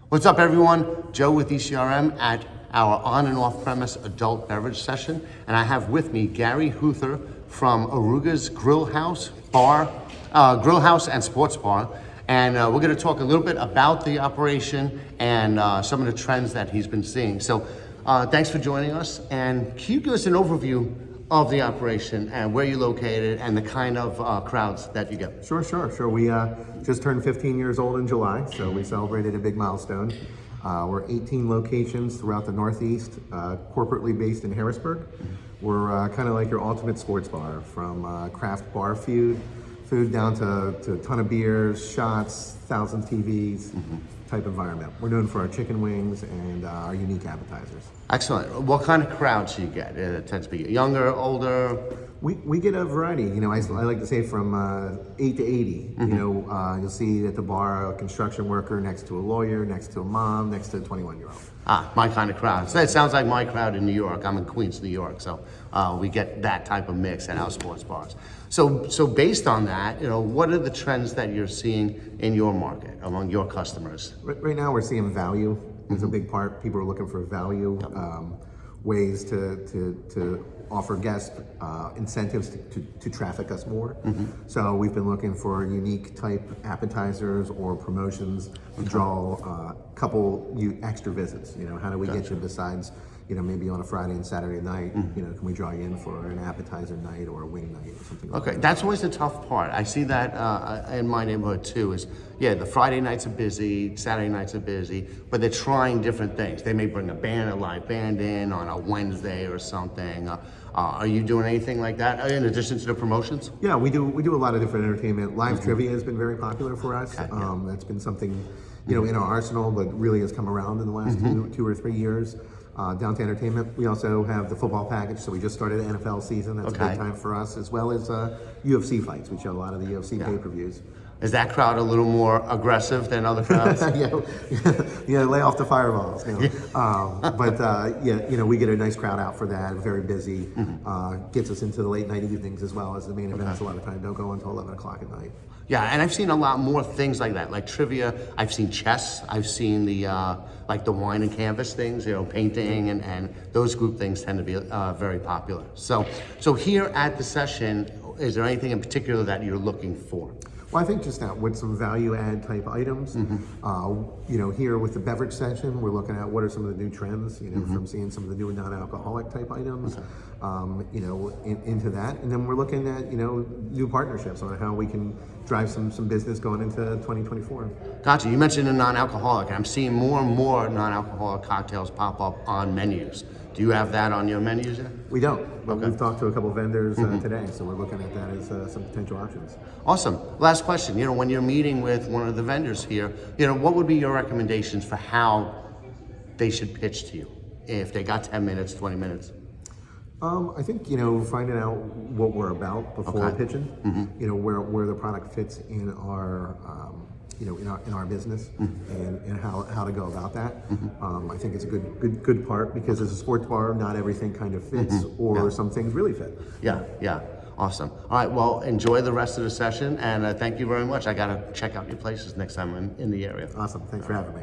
What's up, everyone? Joe with ECRM at our on and off premise adult beverage session, and I have with me Gary Huether from Aroogas Grille and Sports Bar, and we're going to talk a little bit about the operation and some of the trends that he's been seeing. So, thanks for joining us. And can you give us an overview of the operation and where you're located and the kind of crowds that you get? Sure. We just turned 15 years old in July, so we celebrated a big milestone. We're 18 locations throughout the Northeast, corporately based in Harrisburg. We're kind of like your ultimate sports bar, from craft bar food down to a ton of beers, shots, 1,000 TVs type environment. We're known for our chicken wings and our unique appetizers. Excellent. What kind of crowds do you get? It tends to be younger, older? We get a variety. You know, I like to say from 8 to 80. You know, you'll see at the bar a construction worker next to a lawyer, next to a mom, next to a 21-year-old. My kind of crowd. So it sounds like my crowd in New York. I'm in Queens, New York, so we get that type of mix at our sports bars. So based on that, you know, what are the trends that you're seeing in your market among your customers? Right now, we're seeing value is a big part. People are looking for value, ways to offer guests incentives to traffic us more. So we've been looking for unique type appetizers or promotions to draw a couple extra visits. You know, how do we get you besides, you know, maybe on a Friday and Saturday night, you know, can we draw you in for an appetizer night or a wing night or something like that? Okay, that's always the tough part. I see that in my neighborhood too, is, the Friday nights are busy, Saturday nights are busy, but they're trying different things. They may bring a live band in on a Wednesday or something. Are you doing anything like that in addition to the promotions? Yeah, we do a lot of different entertainment. Live trivia has been very popular for us. That's been something, you know, in our arsenal, but really has come around in the last two or 3 years. Down to entertainment, we also have the football package, so we just started an NFL season. That's a big time for us, as well as UFC fights. We show a lot of the UFC pay-per-views. Is that crowd a little more aggressive than other crowds? yeah, lay off the fireballs. You know. But you know, we get a nice crowd out for that. Very busy. Gets us into the late night evenings as well as the main events. A lot of time don't go until 11 o'clock at night. Yeah, and I've seen a lot more things like that, like trivia. I've seen chess. I've seen the like the wine and canvas things, you know, painting, and those group things tend to be very popular. So here at the session, is there anything in particular that you're looking for? Well, I think just that with some value add type items. You know, here with the beverage section, we're looking at what are some of the new trends, you know, from seeing some of the new non-alcoholic type items, you know, into that. And then we're looking at, you know, new partnerships on how we can drive some business going into 2024. Gotcha. You mentioned a non-alcoholic. I'm seeing more and more non-alcoholic cocktails pop up on menus. Do you have that on your menus yet? We don't, but we've talked to a couple of vendors today, so we're looking at that as some potential options. Awesome. Last question. You know, when you're meeting with one of the vendors here, you know, what would be your recommendations for how they should pitch to you if they got 10 minutes, 20 minutes? I think, you know, finding out what we're about before pitching, you know, where the product fits in our, you know, in our business, and how to go about that. I think it's a good part, because as a sports bar, not everything kind of fits, or some things really fit. Yeah. Awesome. All right. Well, enjoy the rest of the session, and thank you very much. I got to check out your places next time I'm in the area. Awesome. Thanks for having me.